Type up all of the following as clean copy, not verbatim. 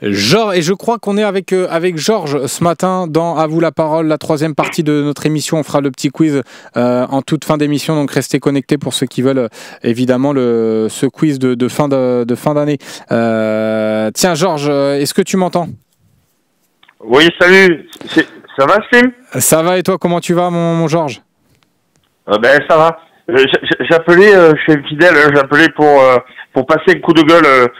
Et je crois qu'on est avec Georges ce matin dans À vous la parole, la troisième partie de notre émission. On fera le petit quiz en toute fin d'émission, donc restez connectés pour ceux qui veulent évidemment ce quiz de fin d'année. Tiens Georges, est-ce que tu m'entends? Oui, salut. Ça va, Slim? Ça va et toi, comment tu vas mon Georges? Ben ça va. J'appelais, je suis fidèle, j'appelais pour passer un coup de gueule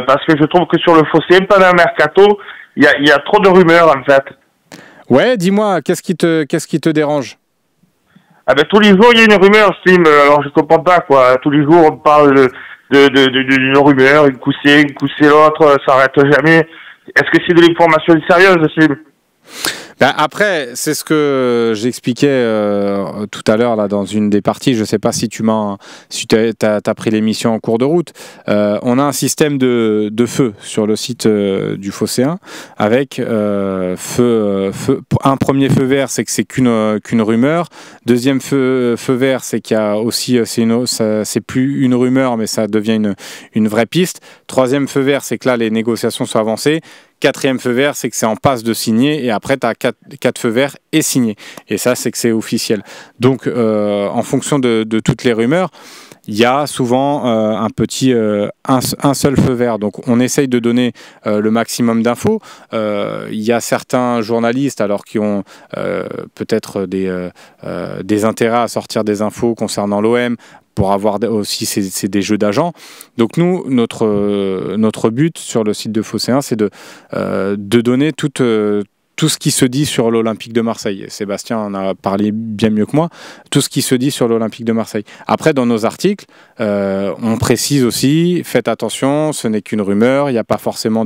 parce que je trouve que sur le fossé, pendant le mercato, il y a trop de rumeurs en fait. Ouais, dis-moi, qu'est-ce qui te dérange? Ah ben tous les jours il y a une rumeur, Slim. Alors je comprends pas quoi. Tous les jours on parle d'une rumeur, une coussée l'autre, ça arrête jamais. Est-ce que c'est de l'information sérieuse, Slim? Ben après, c'est ce que j'expliquais tout à l'heure là dans une des parties. Je ne sais pas si t'as pris l'émission en cours de route. On a un système de feu sur le site du Phocéen avec un premier feu vert, c'est que c'est qu'une rumeur. Deuxième feu vert, c'est qu'il y a aussi c'est plus une rumeur, mais ça devient une vraie piste. Troisième feu vert, c'est que là les négociations sont avancées. Quatrième feu vert, c'est que c'est en passe de signer et après tu as quatre feux verts et signé. Et ça, c'est que c'est officiel. Donc, en fonction de toutes les rumeurs, il y a souvent un seul feu vert. Donc, on essaye de donner le maximum d'infos. Il y a certains journalistes, alors qui ont peut-être des intérêts à sortir des infos concernant l'OM, pour avoir aussi c'est des jeux d'agents. Donc nous, notre but sur le site de Phocéen, c'est de donner tout ce qui se dit sur l'Olympique de Marseille. Sébastien en a parlé bien mieux que moi. Tout ce qui se dit sur l'Olympique de Marseille. Après, dans nos articles, on précise aussi, faites attention, ce n'est qu'une rumeur, il n'y a pas forcément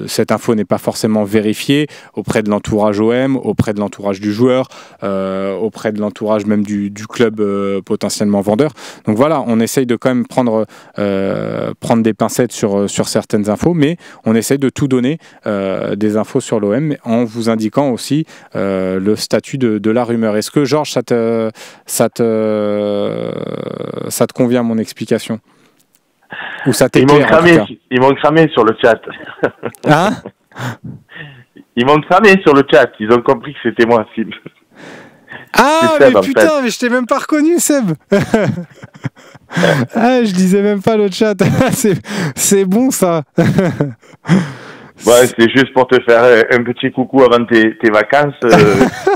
cette info n'est pas forcément vérifiée auprès de l'entourage OM, auprès de l'entourage du joueur, auprès de l'entourage même du club potentiellement vendeur. Donc voilà, on essaye de quand même prendre des pincettes sur certaines infos, mais on essaye de tout donner des infos sur l'OM en vous indiquant aussi le statut de la rumeur. Est-ce que Georges, ça te convient mon explication? Ou ça t'éclaire? Ils m'ont cramé sur le chat. Hein? Ils m'ont cramé sur le chat. Ils ont compris que c'était moi, Seb. Ah, Seb, mais putain, mais je t'ai même pas reconnu, Seb. Ah, je lisais même pas le chat. C'est bon, ça. Ouais, c'est juste pour te faire un petit coucou avant tes vacances.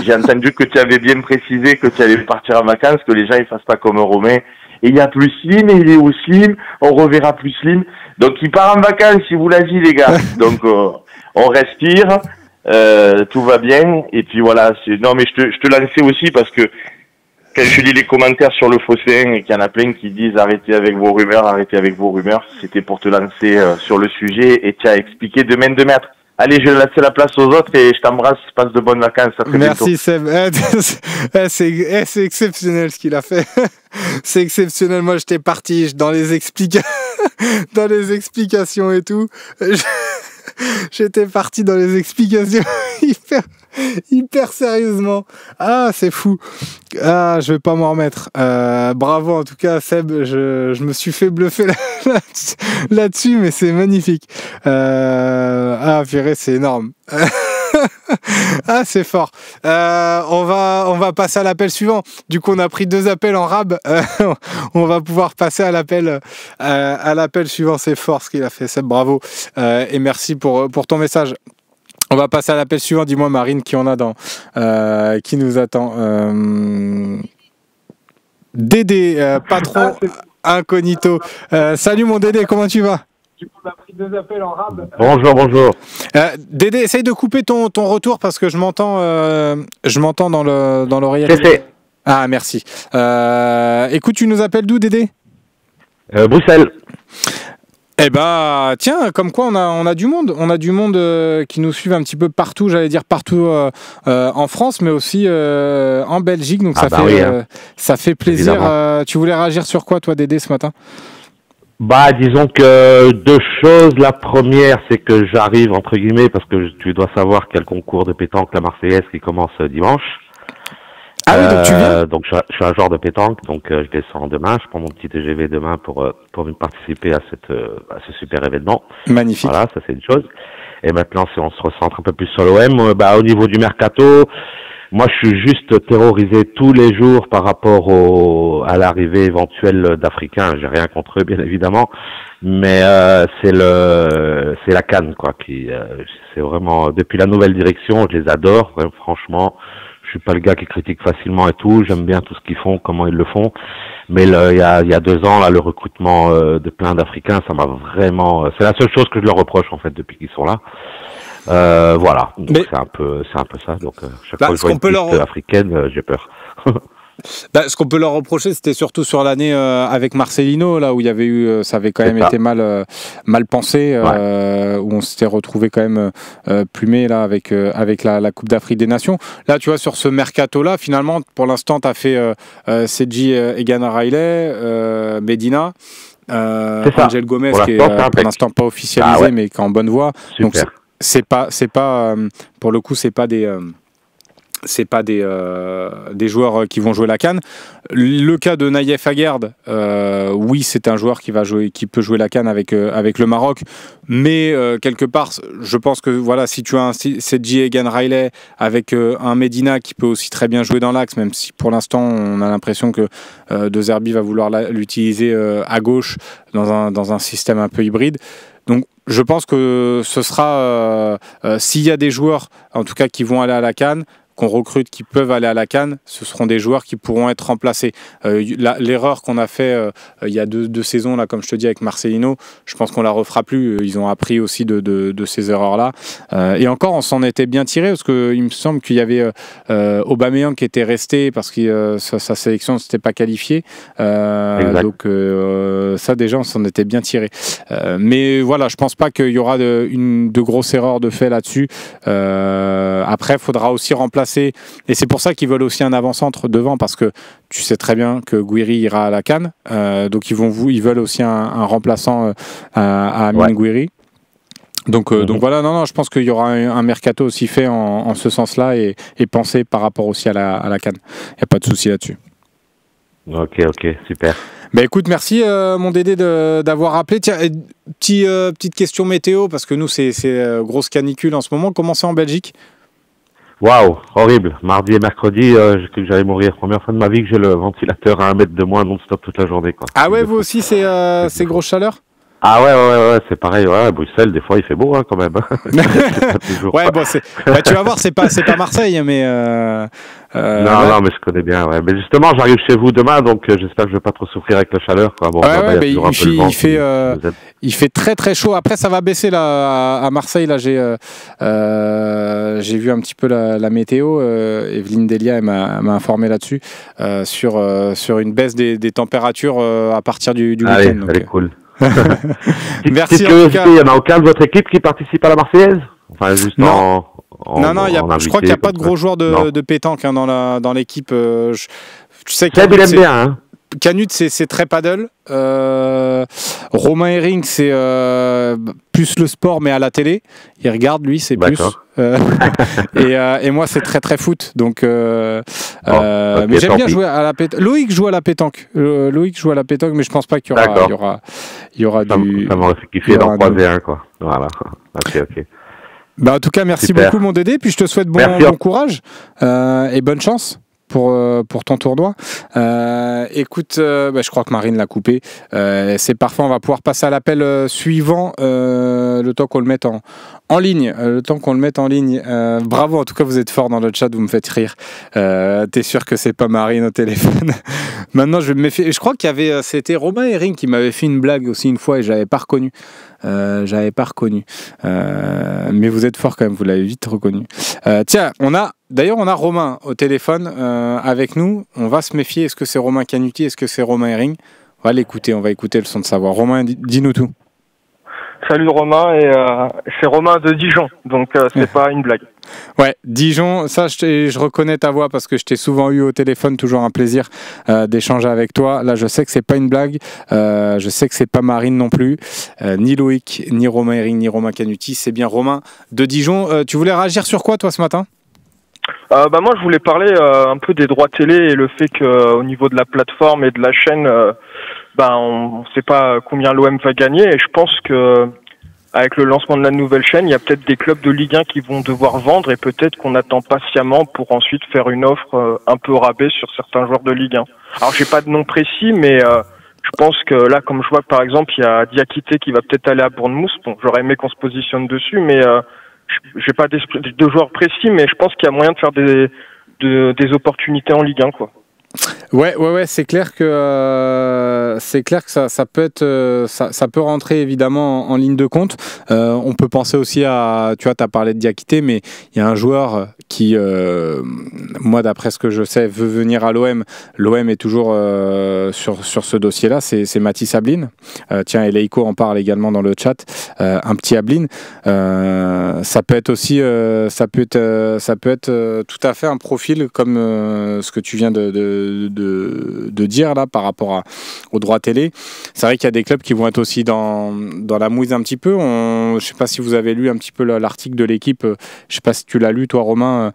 J'ai entendu que tu avais bien précisé que tu allais partir en vacances, que les gens ils fassent pas comme Romain. Et il y a plus Slim, et il est au Slim, on reverra plus Slim. Donc il part en vacances, il vous l'a dit les gars. Donc on respire, tout va bien. Et puis voilà, non mais je te lançais aussi parce que quand je lis les commentaires sur le Phocéen et qu'il y en a plein qui disent arrêtez avec vos rumeurs, c'était pour te lancer sur le sujet et tu as expliqué de main de maître. Allez, je vais laisser la place aux autres et je t'embrasse, passe de bonnes vacances. Merci Seb. C'est exceptionnel ce qu'il a fait. C'est exceptionnel. Moi, j'étais parti dans les explications et tout. J'étais parti dans les explications hyper sérieusement. Ah, c'est fou. Ah, je vais pas m'en remettre. Bravo en tout cas, Seb. Je me suis fait bluffer là-dessus, mais c'est magnifique. Ah, purée, c'est énorme. Ah, c'est fort. On va passer à l'appel suivant. Du coup, on a pris 2 appels en rab. On va pouvoir passer à l'appel suivant. C'est fort ce qu'il a fait, Seb. Bravo. Et merci pour ton message. On va passer à l'appel suivant. Dis-moi, Marine, qui qui nous attend. Dédé, patron incognito. Salut mon Dédé, comment tu vas? On a pris 2 appels en rab. Bonjour. Dédé, essaye de couper ton retour parce que je m'entends dans l'oreillette. C'est fait. Ah, merci. Écoute, tu nous appelles d'où, Dédé? Bruxelles. Eh ben, tiens, comme quoi on a du monde. On a du monde qui nous suivent un petit peu partout, j'allais dire partout en France, mais aussi en Belgique. Donc ça fait plaisir. Tu voulais réagir sur quoi, toi, Dédé, ce matin? Bah, disons que 2 choses. La première, c'est que j'arrive, entre guillemets, parce que tu dois savoir qu'il y a le concours de pétanque, la Marseillaise, qui commence dimanche. Ah oui, donc tu viens? Donc je suis un joueur de pétanque, donc je descends demain, je prends mon petit TGV demain pour participer à ce super événement. Magnifique. Voilà, ça c'est une chose. Et maintenant, si on se recentre un peu plus sur l'OM, au niveau du mercato, moi je suis juste terrorisé tous les jours par rapport à l'arrivée éventuelle d'Africains. J'ai rien contre eux, bien évidemment, mais c'est la CAN, quoi, c'est vraiment, depuis la nouvelle direction, je les adore, franchement. Je suis pas le gars qui critique facilement et tout. J'aime bien tout ce qu'ils font, comment ils le font. Mais il y a 2 ans, là, le recrutement de plein d'Africains, ça m'a vraiment. C'est la seule chose que je leur reproche en fait depuis qu'ils sont là. Voilà. Donc c'est un peu ça. Donc chaque fois que je vois une piste africaine, j'ai peur. Ce qu'on peut leur reprocher, c'était surtout sur l'année avec Marcelino, là où il y avait eu, ça avait quand même été mal pensé, où on s'était retrouvé quand même plumé là avec la Coupe d'Afrique des Nations. Là, tu vois, sur ce mercato-là, finalement, pour l'instant, tu as fait Sedji Egan Riley, Medina, Angel Gomez, qui est pour l'instant pas officialisé, mais qui est en bonne voie. Super. Donc c'est pas pour le coup, c'est pas des joueurs qui vont jouer la CAN. Le cas de Naïef Aguerd, oui, c'est un joueur qui peut jouer la CAN avec le Maroc, mais quelque part, je pense que voilà, si tu as un Sedji Egan Riley avec un Medina qui peut aussi très bien jouer dans l'axe, même si pour l'instant on a l'impression que De Zerbi va vouloir l'utiliser à gauche dans un système un peu hybride. Donc je pense que ce sera, s'il y a des joueurs en tout cas qui vont aller à la CAN, qu'on recrute, qui peuvent aller à la CAN, ce seront des joueurs qui pourront être remplacés. L'erreur qu'on a fait il y a deux saisons, là, comme je te dis, avec Marcelino, je pense qu'on la refera plus. Ils ont appris aussi de ces erreurs-là. Et encore, on s'en était bien tiré, parce qu'il me semble qu'il y avait Aubameyang qui était resté parce que sa sélection ne s'était pas qualifiée. Donc ça, déjà, on s'en était bien tiré. Mais voilà, je pense pas qu'il y aura de grosses erreurs de fait là-dessus. Après, il faudra aussi remplacer. Et c'est pour ça qu'ils veulent aussi un avant-centre devant, parce que tu sais très bien que Gouiri ira à la CAN, donc ils veulent aussi un remplaçant à Amine Gouiri. Donc voilà, non, je pense qu'il y aura un mercato aussi fait en ce sens-là et pensé par rapport aussi à la CAN. Il n'y a pas de souci là-dessus. Ok, super. Bah écoute, merci mon Dédé d'avoir appelé. Tiens, petite question météo, parce que nous c'est grosse canicule en ce moment. Comment c'est en Belgique ? Waouh, horrible. Mardi et mercredi, j'ai cru que j'allais mourir. Première fois de ma vie que j'ai le ventilateur à 1 mètre de moins non-stop toute la journée, quoi. Ah ouais, vous aussi, c'est grosse chaleur? Ah ouais, c'est pareil. Ouais, Bruxelles, des fois, il fait beau, quand même. Ouais, bon, tu vas voir, c'est pas Marseille, mais... non, mais je connais bien, ouais. Mais justement, j'arrive chez vous demain, donc j'espère que je vais pas trop souffrir avec la chaleur, quoi. Bon, il fait très très chaud. Après, ça va baisser là à Marseille. Là, j'ai vu un petit peu la météo. Evelyne Delia, elle m'a informé là-dessus sur une baisse des températures à partir du week-end. Donc, elle est cool. Merci. Il n'y en a aucun de votre équipe qui participe à la Marseillaise? Enfin, juste non. Je crois qu'il n'y a pas de gros joueurs de pétanque dans l'équipe. Tu sais, Seb, il aime bien, hein. Canute, c'est très paddle. Romain Herring, c'est plus le sport, mais à la télé. Il regarde, lui, c'est plus. Et moi, c'est très très foot. Donc, mais j'aime bien jouer à la pétanque. Loïc joue à la pétanque. Mais je pense pas qu'il y aura du. Ça m'aurait fait kiffer d'en croiser un, quoi. Voilà. Ok. Bah, en tout cas, merci beaucoup, mon Dédé. Puis je te souhaite bon courage et bonne chance pour ton tournoi. Écoute, je crois que Marine l'a coupé. C'est parfait, on va pouvoir passer à l'appel suivant le temps qu'on le mette en ligne. Bravo, en tout cas, vous êtes fort dans le chat, vous me faites rire. T'es sûr que c'est pas Marine au téléphone? Maintenant, je vais me méfier. Je crois qu'il y avait, c'était Romain Herring qui m'avait fait une blague aussi une fois et j'avais pas reconnu. Mais vous êtes fort quand même, vous l'avez vite reconnu. Tiens, on a Romain au téléphone avec nous. On va se méfier. Est-ce que c'est Romain Canuti? Est-ce que c'est Romain Herring? On va écouter le son de sa voix. Romain, dis-nous tout. Salut Romain, et c'est Romain de Dijon, donc c'est pas une blague. Ouais, Dijon, ça je reconnais ta voix parce que je t'ai souvent eu au téléphone, toujours un plaisir d'échanger avec toi. Là, je sais que c'est pas une blague, je sais que c'est pas Marine non plus, ni Loïc, ni Romain Herring, ni Romain Canuti, c'est bien Romain de Dijon. Tu voulais réagir sur quoi toi ce matin? Moi, je voulais parler un peu des droits télé et le fait que au niveau de la plateforme et de la chaîne, on sait pas combien l'OM va gagner. Et je pense que avec le lancement de la nouvelle chaîne, il y a peut-être des clubs de Ligue 1 qui vont devoir vendre et peut-être qu'on attend patiemment pour ensuite faire une offre un peu rabais sur certains joueurs de Ligue 1. Alors, j'ai pas de nom précis, mais je pense que là, comme je vois par exemple, il y a Diakité qui va peut-être aller à Bournemouth. Bon, j'aurais aimé qu'on se positionne dessus, mais j'ai pas de joueurs précis, mais je pense qu'il y a moyen de faire des opportunités en Ligue 1, quoi. Ouais, c'est clair que ça peut être ça peut rentrer évidemment en ligne de compte. On peut penser aussi à, tu vois, tu as parlé de Diakité, mais il y a un joueur qui moi d'après ce que je sais veut venir à l'OM. L'OM est toujours sur ce dossier-là, c'est Mathis Ablin. Tiens, et Leiko en parle également dans le chat. Un petit Ablin, ça peut être aussi ça peut être tout à fait un profil comme ce que tu viens de dire là par rapport aux droits télé. C'est vrai qu'il y a des clubs qui vont être aussi dans la mouise un petit peu. Je ne sais pas si vous avez lu un petit peu l'article de l'équipe, je ne sais pas si tu l'as lu toi Romain,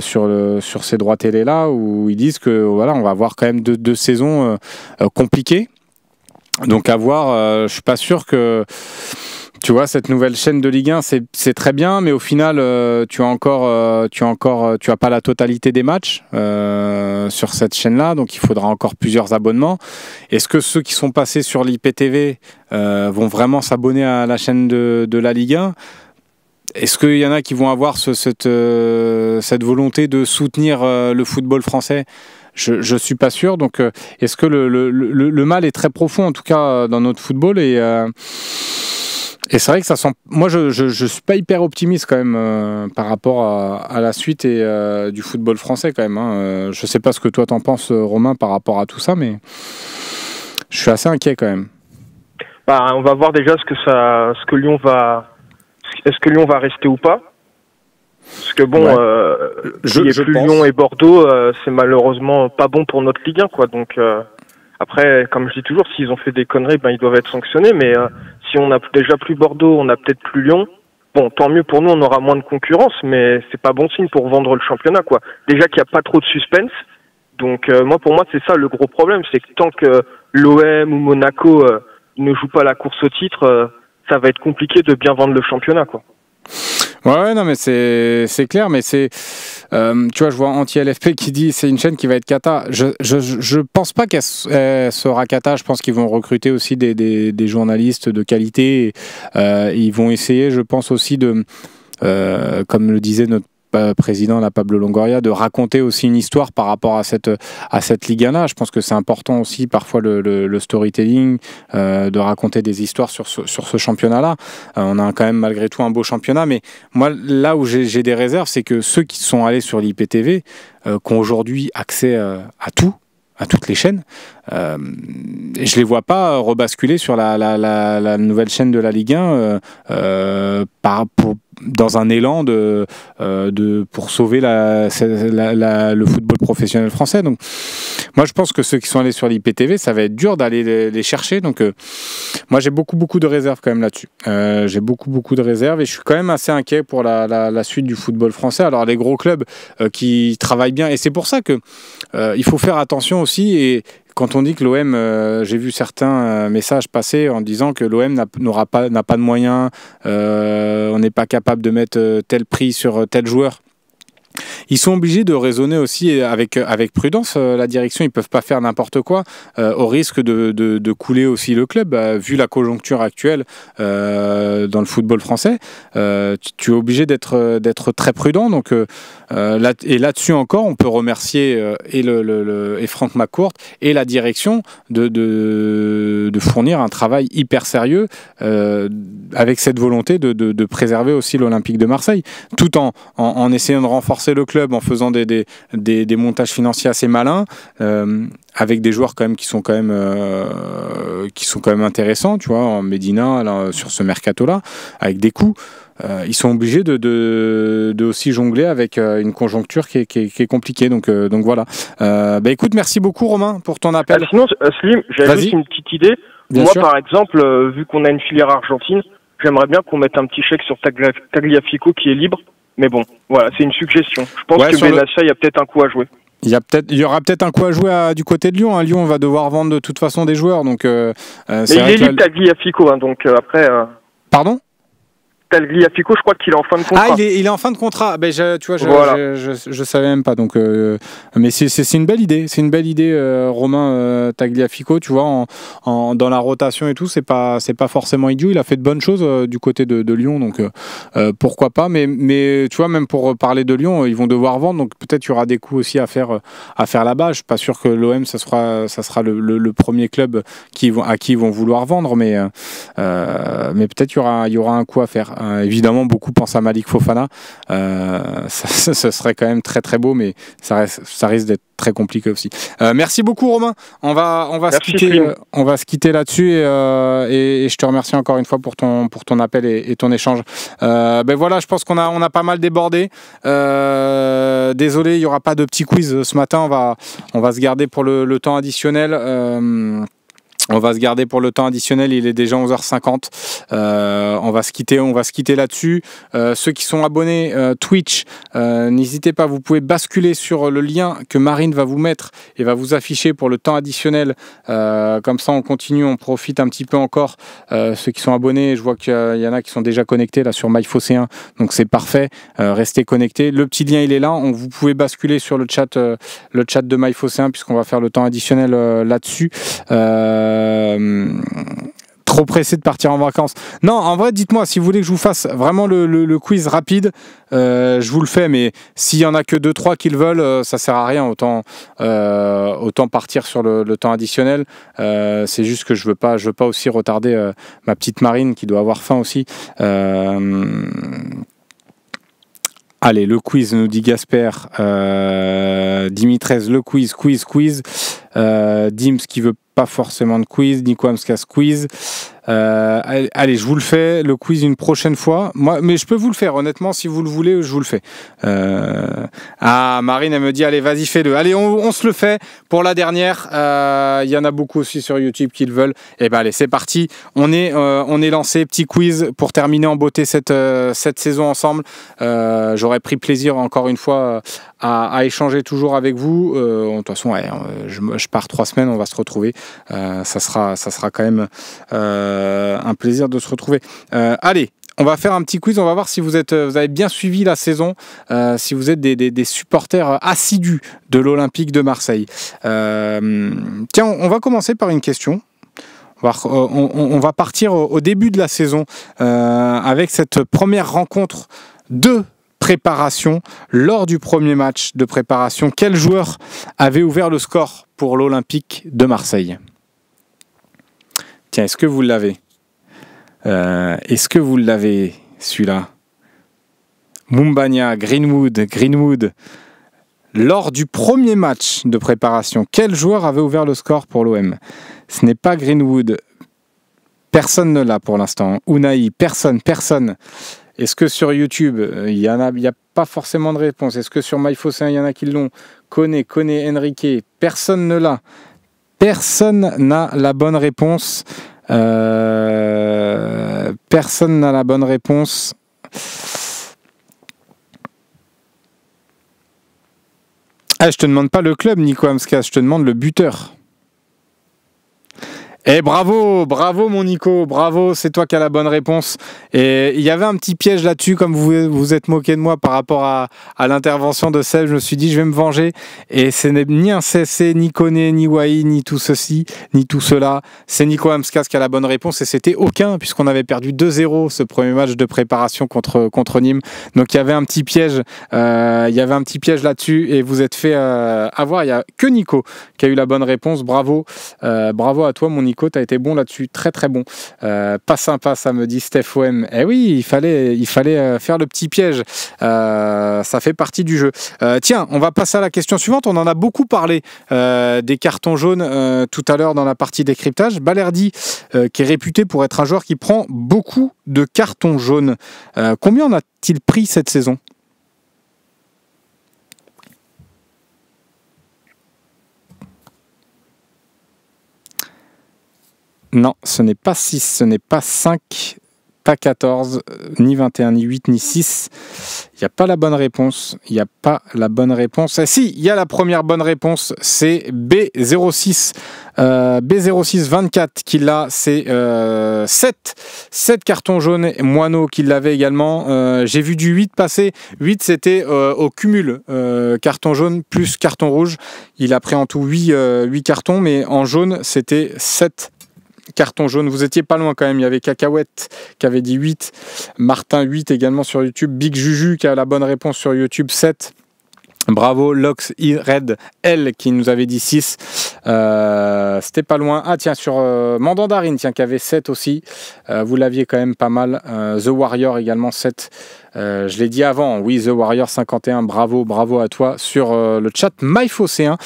sur ces droits télé là, où ils disent que voilà, on va avoir quand même deux saisons compliquées. Donc à voir, je suis pas sûr que tu vois, cette nouvelle chaîne de Ligue 1, c'est très bien, mais au final, tu as pas la totalité des matchs sur cette chaîne-là, donc il faudra encore plusieurs abonnements. Est-ce que ceux qui sont passés sur l'IPTV vont vraiment s'abonner à la chaîne de la Ligue 1 ? Est-ce qu'il y en a qui vont avoir cette volonté de soutenir le football français ? Je suis pas sûr. Donc, est-ce que le mal est très profond, en tout cas, dans notre football et c'est vrai que ça sent. Moi, je suis pas hyper optimiste quand même par rapport à la suite et du football français quand même. Hein. Je sais pas ce que toi t'en penses, Romain, par rapport à tout ça, mais je suis assez inquiet quand même. On va voir déjà est-ce que Lyon va rester ou pas. Parce que bon, il y a plus pense. Lyon et Bordeaux, c'est malheureusement pas bon pour notre Ligue 1, quoi. Donc après, comme je dis toujours, s'ils ont fait des conneries, ils doivent être sanctionnés. Mais si on a déjà plus Bordeaux, on a peut-être plus Lyon. Bon, tant mieux pour nous, on aura moins de concurrence, mais c'est pas bon signe pour vendre le championnat, quoi. Déjà qu'il n'y a pas trop de suspense. Donc pour moi, c'est ça le gros problème, c'est que tant que l'OM ou Monaco ne jouent pas la course au titre, ça va être compliqué de bien vendre le championnat, quoi. Ouais, non, mais c'est clair, mais c'est, tu vois, je vois Anti-LFP qui dit c'est une chaîne qui va être cata. Je pense pas qu'elle sera cata. Je pense qu'ils vont recruter aussi des journalistes de qualité. Ils vont essayer, je pense aussi comme le disait notre président, la Pablo Longoria, de raconter aussi une histoire par rapport à cette Ligue 1-là. Je pense que c'est important aussi parfois le storytelling, de raconter des histoires sur ce championnat-là. On a quand même malgré tout un beau championnat, mais moi là où j'ai des réserves, c'est que ceux qui sont allés sur l'IPTV, qui ont aujourd'hui accès à toutes les chaînes, je les vois pas rebasculer sur la nouvelle chaîne de la Ligue 1 dans un élan pour sauver le football professionnel français. Donc moi je pense que ceux qui sont allés sur l'IPTV, ça va être dur d'aller les chercher. Donc moi j'ai beaucoup de réserves quand même là-dessus. J'ai beaucoup de réserves et je suis quand même assez inquiet pour la suite du football français. Alors les gros clubs qui travaillent bien, et c'est pour ça que il faut faire attention aussi. Et quand on dit que l'OM, j'ai vu certains messages passer en disant que l'OM n'a pas de moyens, on n'est pas capable de mettre tel prix sur tel joueur. Ils sont obligés de raisonner aussi avec prudence. La direction, ils peuvent pas faire n'importe quoi au risque de couler aussi le club. Vu la conjoncture actuelle dans le football français, tu es obligé d'être très prudent. Donc là-dessus encore, on peut remercier et Franck McCourt et la direction de fournir un travail hyper sérieux avec cette volonté de préserver aussi l'Olympique de Marseille, tout en essayant de renforcer le club, en faisant des montages financiers assez malins, avec des joueurs quand même qui sont quand même intéressants, tu vois, en Medina là, sur ce mercato-là, avec des coûts. Ils sont obligés de aussi jongler avec une conjoncture qui est compliquée. Donc voilà. Écoute, merci beaucoup Romain pour ton appel. Sinon, Slim, j'avais juste une petite idée. Moi, par exemple, vu qu'on a une filière argentine, j'aimerais bien qu'on mette un petit chèque sur Tagliafico qui est libre Mais bon, voilà, c'est une suggestion. Je pense que Benassia, il y a peut-être un coup à jouer. Il y aura peut-être un coup à jouer du côté de Lyon. Lyon va devoir vendre de toute façon des joueurs. Donc, mais il est libre Tagliafico, hein, donc après... Pardon ? Tagliafico, je crois qu'il est en fin de contrat. Ah, il est en fin de contrat. Ben, tu vois, voilà. je savais même pas. Donc, mais c'est une belle idée. C'est une belle idée, Romain Tagliafico. Tu vois, dans la rotation et tout, c'est pas forcément idiot. Il a fait de bonnes choses du côté de Lyon. Donc, pourquoi pas. Mais tu vois, même pour parler de Lyon, ils vont devoir vendre. Donc, peut-être il y aura des coups aussi à faire là-bas. Je suis pas sûr que l'OM, ça sera le premier club à qui ils vont vouloir vendre. Mais peut-être il y aura un coup à faire. Évidemment, beaucoup pensent à Malik Fofana. Ce serait quand même très très beau, mais ça risque d'être très compliqué aussi. Merci beaucoup, Romain. On va se quitter là-dessus et je te remercie encore une fois pour ton appel et ton échange. Ben voilà, je pense qu'on a pas mal débordé. Désolé, il n'y aura pas de petit quiz ce matin. On va se garder pour le temps additionnel. On va se garder pour le temps additionnel, il est déjà 11h50. On va se quitter là-dessus. Ceux qui sont abonnés Twitch, n'hésitez pas, vous pouvez basculer sur le lien que Marine va vous mettre et va vous afficher pour le temps additionnel. Comme ça, on continue, on profite un petit peu encore. Ceux qui sont abonnés, je vois qu'il y en a qui sont déjà connectés là sur MyFoC1, donc c'est parfait. Restez connectés. Le petit lien, il est là. Vous pouvez basculer sur le chat de MyFoC1 puisqu'on va faire le temps additionnel là-dessus. Trop pressé de partir en vacances. Non, en vrai, dites-moi, si vous voulez que je vous fasse vraiment le quiz rapide, je vous le fais, mais s'il y en a que 2-3 qui le veulent, ça sert à rien, autant partir sur le temps additionnel. C'est juste que je veux pas aussi retarder ma petite Marine qui doit avoir faim aussi. Allez, le quiz, nous dit Gasper. Dimitrez, le quiz. Dims qui veut pas forcément de quiz. Nico Amskas, quiz. Allez, je vous le fais, le quiz une prochaine fois. Mais je peux vous le faire, honnêtement, si vous le voulez, je vous le fais. Marine, elle me dit, allez, vas-y, fais-le. Allez, on se le fait pour la dernière. Il y en a beaucoup aussi sur YouTube qui le veulent. Et ben allez, c'est parti. On est lancé. Petit quiz pour terminer en beauté cette saison ensemble. J'aurais pris plaisir, encore une fois, à échanger toujours avec vous. De toute façon, je pars 3 semaines, on va se retrouver. Ça sera quand même un plaisir de se retrouver. Allez, on va faire un petit quiz, on va voir si vous avez bien suivi la saison, si vous êtes des supporters assidus de l'Olympique de Marseille. Tiens, on va commencer par une question. On va partir au début de la saison avec cette première rencontre de préparation. Lors du premier match de préparation, quel joueur avait ouvert le score pour l'Olympique de Marseille ? Tiens, est-ce que vous l'avez ? Celui-là ? Moumbagna, Greenwood. Lors du premier match de préparation, quel joueur avait ouvert le score pour l'OM ? Ce n'est pas Greenwood. Personne ne l'a pour l'instant. Unai, personne. Est-ce que sur YouTube, il y a pas forcément de réponse ? Est-ce que sur MyFoC1, il y en a qui l'ont ? Koné, Enrique, personne ne l'a. Personne n'a la bonne réponse. Personne n'a la bonne réponse. Je te demande pas le club, Nico Amskas, je te demande le buteur. Et bravo mon Nico, bravo, c'est toi qui as la bonne réponse. Et il y avait un petit piège là-dessus, comme vous vous êtes moqué de moi par rapport à l'intervention de Seb, je me suis dit je vais me venger. Et ce n'est ni un CC, ni Koné, ni Wai, ni tout ceci, ni tout cela. C'est Nico Amskas qui a la bonne réponse et c'était aucun, puisqu'on avait perdu 2-0 ce premier match de préparation contre Nîmes. Donc il y avait un petit piège, là-dessus et vous êtes fait avoir. Il n'y a que Nico qui a eu la bonne réponse. Bravo à toi mon Nico. Tu as été bon là-dessus, très très bon. Pas sympa, ça me dit Steph OM. Eh oui, il fallait faire le petit piège. Ça fait partie du jeu. Tiens, on va passer à la question suivante. On en a beaucoup parlé des cartons jaunes tout à l'heure dans la partie décryptage. Balerdi, qui est réputé pour être un joueur qui prend beaucoup de cartons jaunes. Combien en a-t-il pris cette saison ? Non, ce n'est pas 6, ce n'est pas 5. pas 14, ni 21, ni 8, ni 6. Il n'y a pas la bonne réponse. Il n'y a pas la bonne réponse. Ah, si, il y a la première bonne réponse. C'est B06. B0624 qui l'a. C'est 7 cartons jaunes. Moineau qui l'avait également. J'ai vu du 8 passer. 8, c'était au cumul. Carton jaune plus carton rouge. Il a pris en tout 8 cartons. Mais en jaune, c'était 7 carton jaune, vous étiez pas loin quand même. Il y avait Cacahuète qui avait dit 8, Martin 8 également sur YouTube, Big Juju qui a la bonne réponse sur YouTube 7. Bravo, Lox Red L qui nous avait dit 6. C'était pas loin. Ah tiens, sur Mandandarine, tiens, qui avait 7 aussi. Vous l'aviez quand même pas mal. The Warrior également 7. Je l'ai dit avant, oui, The Warrior 51, bravo à toi sur le chat MyFocéen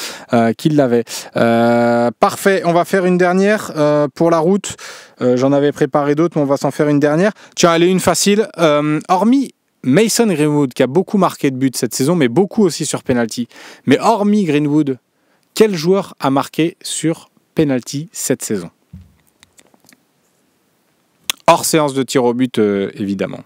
qui l'avait. Parfait, on va faire une dernière pour la route. J'en avais préparé d'autres, mais on va s'en faire une dernière. Tiens, elle est une facile. Hormis Mason Greenwood qui a beaucoup marqué de buts cette saison, mais beaucoup aussi sur penalty. Mais hormis Greenwood, quel joueur a marqué sur penalty cette saison? Hors séance de tir au but, évidemment.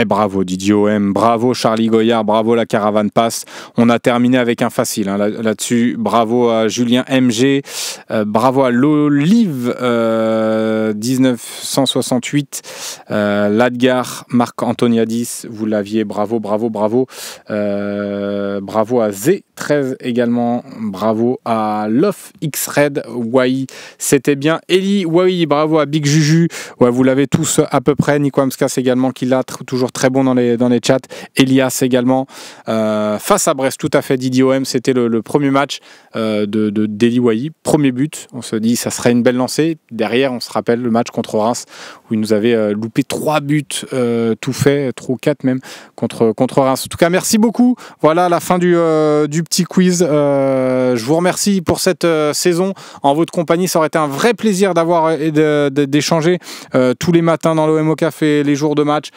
Bravo Didier OM, bravo Charlie Goyard, bravo la Caravane Pass. On a terminé avec un facile là-dessus. Bravo à Julien MG, bravo à l'Olive 1968, Ladgar, Marc Antoniadis, vous l'aviez, bravo. Bravo à Z13 également, bravo à Love X Red, Wai, c'était bien. Eli Wai, bravo à Big Juju, ouais, vous l'avez tous à peu près. Nico Amskas également qui l'a toujours très bon dans les chats. Elias également. Face à Brest, tout à fait. Didier OM, c'était le premier match d'Eli Wai. Premier but. On se dit, ça serait une belle lancée. Derrière, on se rappelle le match contre Reims où il nous avait loupé 3 buts tout fait, 3 ou 4 même, contre Reims. En tout cas, merci beaucoup. Voilà la fin du petit quiz. Je vous remercie pour cette saison. En votre compagnie, ça aurait été un vrai plaisir d'échanger tous les matins dans l'OM au Café, les jours de match.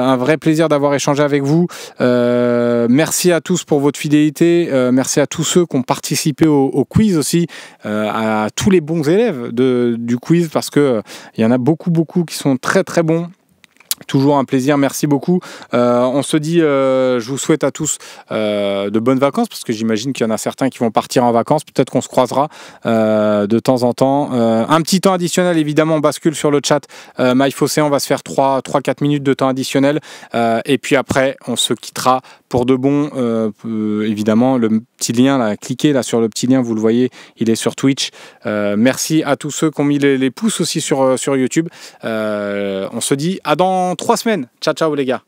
Un vrai plaisir d'avoir échangé avec vous. Merci à tous pour votre fidélité. Merci à tous ceux qui ont participé au quiz aussi, à tous les bons élèves du quiz, parce que il y en a beaucoup qui sont très bons. Toujours un plaisir, merci beaucoup. On se dit, je vous souhaite à tous de bonnes vacances, parce que j'imagine qu'il y en a certains qui vont partir en vacances. Peut-être qu'on se croisera de temps en temps. Un petit temps additionnel, évidemment, on bascule sur le chat MyFocéen. On va se faire 3-4 minutes de temps additionnel. Et puis après, on se quittera pour de bon. Évidemment, le petit lien, là, cliquez là, sur le petit lien, vous le voyez, il est sur Twitch. Merci à tous ceux qui ont mis les pouces aussi sur YouTube. On se dit à dans 3 semaines. Ciao les gars.